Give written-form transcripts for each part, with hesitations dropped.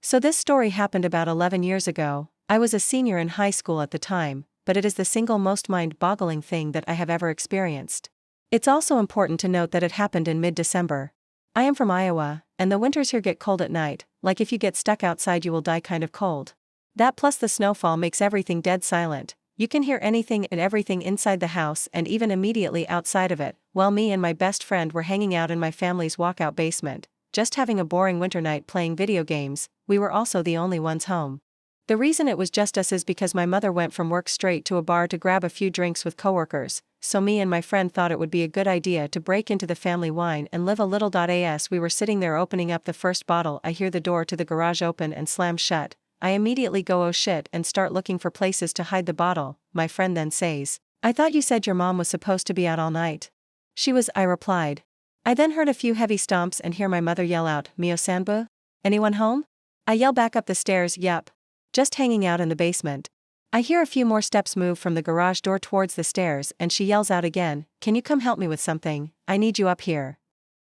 So this story happened about 11 years ago. I was a senior in high school at the time, but it is the single most mind-boggling thing that I have ever experienced. It's also important to note that it happened in mid-December. I am from Iowa, and the winters here get cold at night, like if you get stuck outside you will die kind of cold. That plus the snowfall makes everything dead silent. You can hear anything and everything inside the house and even immediately outside of it. While me and my best friend were hanging out in my family's walkout basement, just having a boring winter night playing video games, we were also the only ones home. The reason it was just us is because my mother went from work straight to a bar to grab a few drinks with coworkers, so me and my friend thought it would be a good idea to break into the family wine and live a little. As we were sitting there opening up the first bottle, I hear the door to the garage open and slam shut. I immediately go oh shit and start looking for places to hide the bottle. My friend then says, "I thought you said your mom was supposed to be out all night." "She was," I replied. I then heard a few heavy stomps and hear my mother yell out, "Mio Sanbu? Anyone home?" I yell back up the stairs, "Yup. Just hanging out in the basement." I hear a few more steps move from the garage door towards the stairs and she yells out again, "Can you come help me with something? I need you up here."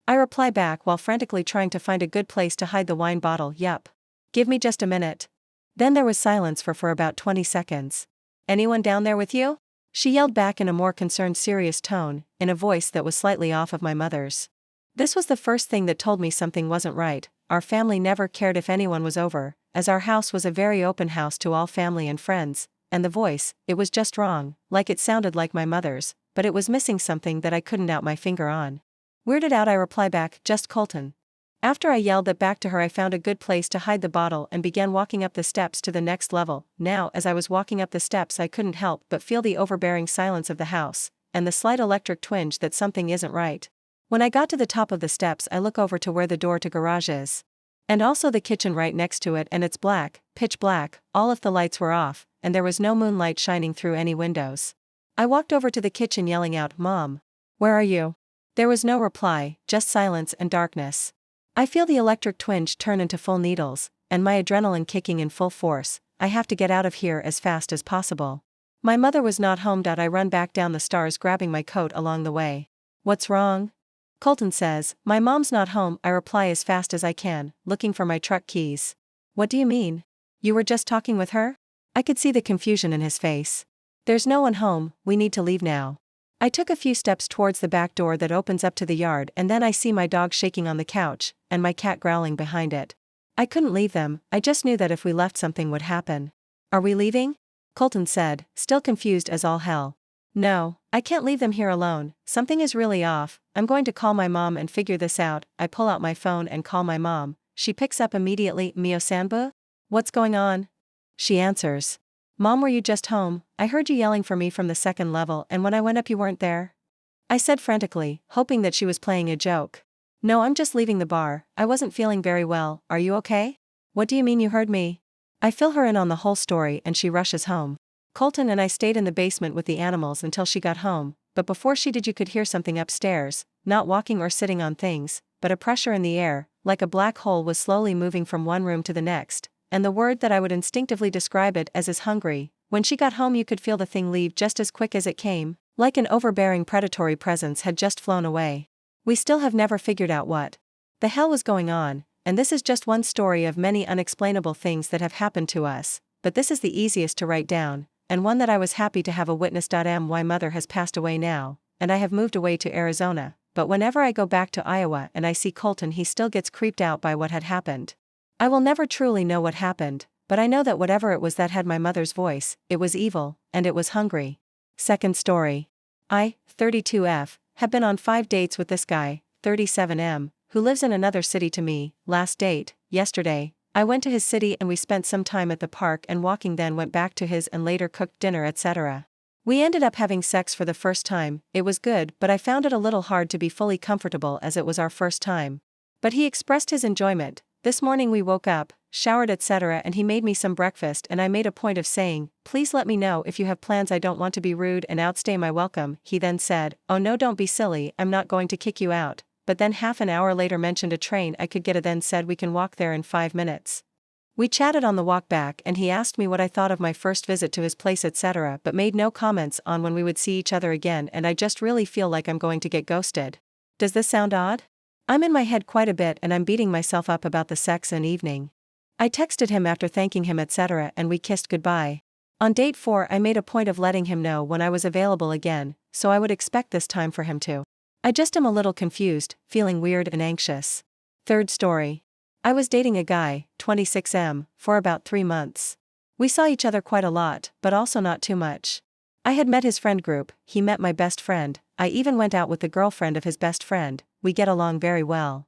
I reply back while frantically trying to find a good place to hide the wine bottle, "Yup. Give me just a minute." Then there was silence for about 20 seconds. "Anyone down there with you?" She yelled back in a more concerned, serious tone, in a voice that was slightly off of my mother's. This was the first thing that told me something wasn't right. Our family never cared if anyone was over, as our house was a very open house to all family and friends, and the voice, it was just wrong, like it sounded like my mother's, but it was missing something that I couldn't out my finger on. Weirded out, I reply back, "Just Colton." After I yelled that back to her, I found a good place to hide the bottle and began walking up the steps to the next level. Now, as I was walking up the steps, I couldn't help but feel the overbearing silence of the house, and the slight electric twinge that something isn't right. When I got to the top of the steps, I look over to where the door to garage is. And also the kitchen right next to it, and it's black, pitch black, all of the lights were off, and there was no moonlight shining through any windows. I walked over to the kitchen yelling out, "Mom, where are you?" There was no reply, just silence and darkness. I feel the electric twinge turn into full needles, and my adrenaline kicking in full force. I have to get out of here as fast as possible. My mother was not home. I run back down the stairs grabbing my coat along the way. "What's wrong?" Colton says, "My mom's not home," I reply as fast as I can, looking for my truck keys. "What do you mean? You were just talking with her?" I could see the confusion in his face. "There's no one home, we need to leave now." I took a few steps towards the back door that opens up to the yard, and then I see my dog shaking on the couch, and my cat growling behind it. I couldn't leave them, I just knew that if we left something would happen. "Are we leaving?" Colton said, still confused as all hell. "No, I can't leave them here alone, something is really off, I'm going to call my mom and figure this out." I pull out my phone and call my mom. She picks up immediately. "Mio Sanbu? What's going on?" She answers, "Mom, were you just home? I heard you yelling for me from the second level, and when I went up you weren't there." I said frantically, hoping that she was playing a joke. "No, I'm just leaving the bar, I wasn't feeling very well, are you okay?" "What do you mean you heard me?" I fill her in on the whole story and she rushes home. Colton and I stayed in the basement with the animals until she got home, but before she did you could hear something upstairs, not walking or sitting on things, but a pressure in the air, like a black hole was slowly moving from one room to the next, and the word that I would instinctively describe it as is hungry. When she got home you could feel the thing leave just as quick as it came, like an overbearing predatory presence had just flown away. We still have never figured out what the hell was going on, and this is just one story of many unexplainable things that have happened to us, but this is the easiest to write down, and one that I was happy to have a witness. My mother has passed away now, and I have moved away to Arizona, but whenever I go back to Iowa and I see Colton he still gets creeped out by what had happened. I will never truly know what happened, but I know that whatever it was that had my mother's voice, it was evil, and it was hungry. Second story. I, 32F, have been on 5 dates with this guy, 37M, who lives in another city to me. Last date, yesterday, I went to his city and we spent some time at the park and walking, then went back to his and later cooked dinner, etc. We ended up having sex for the first time. It was good, but I found it a little hard to be fully comfortable as it was our first time. But he expressed his enjoyment. This morning we woke up, showered, etc., and he made me some breakfast, and I made a point of saying, "Please let me know if you have plans, I don't want to be rude and outstay my welcome." He then said, "Oh no, don't be silly, I'm not going to kick you out," but then half an hour later mentioned a train I could get a, then said we can walk there in 5 minutes. We chatted on the walk back and he asked me what I thought of my first visit to his place, etc., but made no comments on when we would see each other again, and I just really feel like I'm going to get ghosted. Does this sound odd? I'm in my head quite a bit and I'm beating myself up about the sex and evening. I texted him after thanking him etc. and we kissed goodbye. On date 4 I made a point of letting him know when I was available again, so I would expect this time for him to. I just am a little confused, feeling weird and anxious. Third story. I was dating a guy, 26M, for about 3 months. We saw each other quite a lot, but also not too much. I had met his friend group, he met my best friend, I even went out with the girlfriend of his best friend, we get along very well.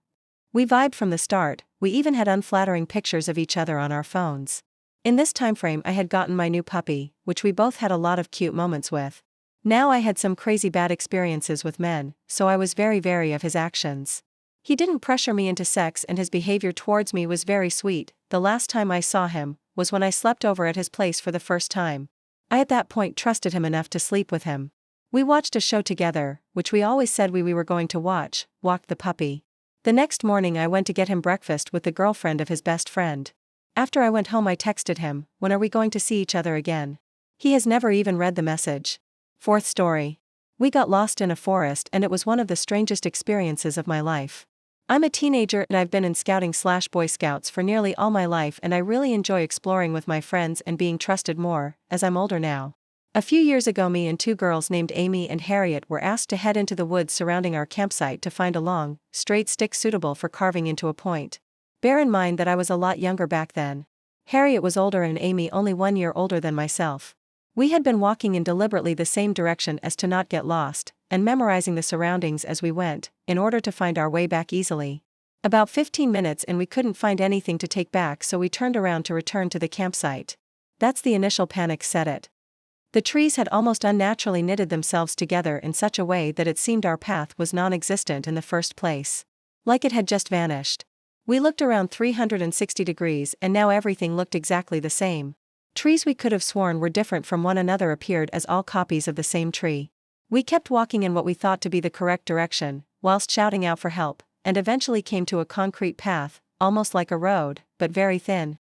We vibed from the start, we even had unflattering pictures of each other on our phones. In this timeframe I had gotten my new puppy, which we both had a lot of cute moments with. Now I had some crazy bad experiences with men, so I was very wary of his actions. He didn't pressure me into sex and his behavior towards me was very sweet. The last time I saw him was when I slept over at his place for the first time. I at that point trusted him enough to sleep with him. We watched a show together, which we always said we were going to watch, walked the puppy. The next morning I went to get him breakfast with the girlfriend of his best friend. After I went home I texted him, when are we going to see each other again? He has never even read the message. Fourth story. We got lost in a forest and it was one of the strangest experiences of my life. I'm a teenager and I've been in scouting/Boy Scouts for nearly all my life and I really enjoy exploring with my friends and being trusted more, as I'm older now. A few years ago me and 2 girls named Amy and Harriet were asked to head into the woods surrounding our campsite to find a long, straight stick suitable for carving into a point. Bear in mind that I was a lot younger back then. Harriet was older and Amy only 1 year older than myself. We had been walking in deliberately the same direction as to not get lost, and memorizing the surroundings as we went, in order to find our way back easily. About 15 minutes and we couldn't find anything to take back so we turned around to return to the campsite. That's the initial panic set it. The trees had almost unnaturally knitted themselves together in such a way that it seemed our path was non-existent in the first place. Like it had just vanished. We looked around 360 degrees and now everything looked exactly the same. Trees we could have sworn were different from one another appeared as all copies of the same tree. We kept walking in what we thought to be the correct direction, whilst shouting out for help, and eventually came to a concrete path, almost like a road, but very thin.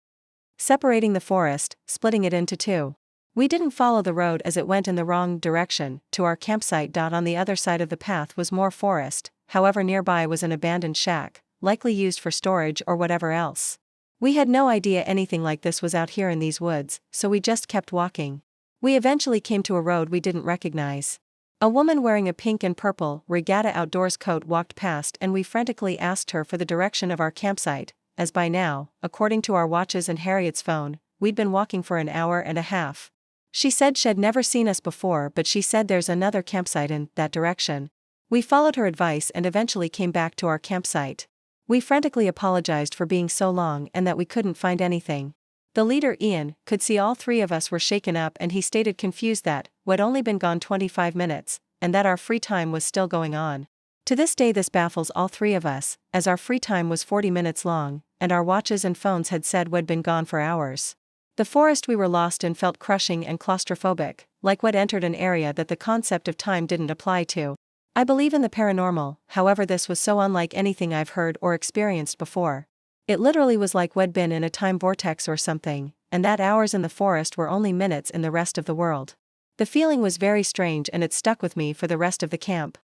Separating the forest, splitting it into 2. We didn't follow the road as it went in the wrong direction to our campsite. On the other side of the path was more forest, however nearby was an abandoned shack, likely used for storage or whatever else. We had no idea anything like this was out here in these woods, so we just kept walking. We eventually came to a road we didn't recognize. A woman wearing a pink and purple regatta outdoors coat walked past and we frantically asked her for the direction of our campsite, as by now, according to our watches and Harriet's phone, we'd been walking for an hour and a half. She said she'd never seen us before but she said there's another campsite in that direction. We followed her advice and eventually came back to our campsite. We frantically apologized for being so long and that we couldn't find anything. The leader, Ian, could see all 3 of us were shaken up and he stated confused that we'd only been gone 25 minutes, and that our free time was still going on. To this day this baffles all 3 of us, as our free time was 40 minutes long, and our watches and phones had said we'd been gone for hours. The forest we were lost in felt crushing and claustrophobic, like we'd entered an area that the concept of time didn't apply to. I believe in the paranormal, however this was so unlike anything I've heard or experienced before. It literally was like we'd been in a time vortex or something, and that hours in the forest were only minutes in the rest of the world. The feeling was very strange and it stuck with me for the rest of the camp.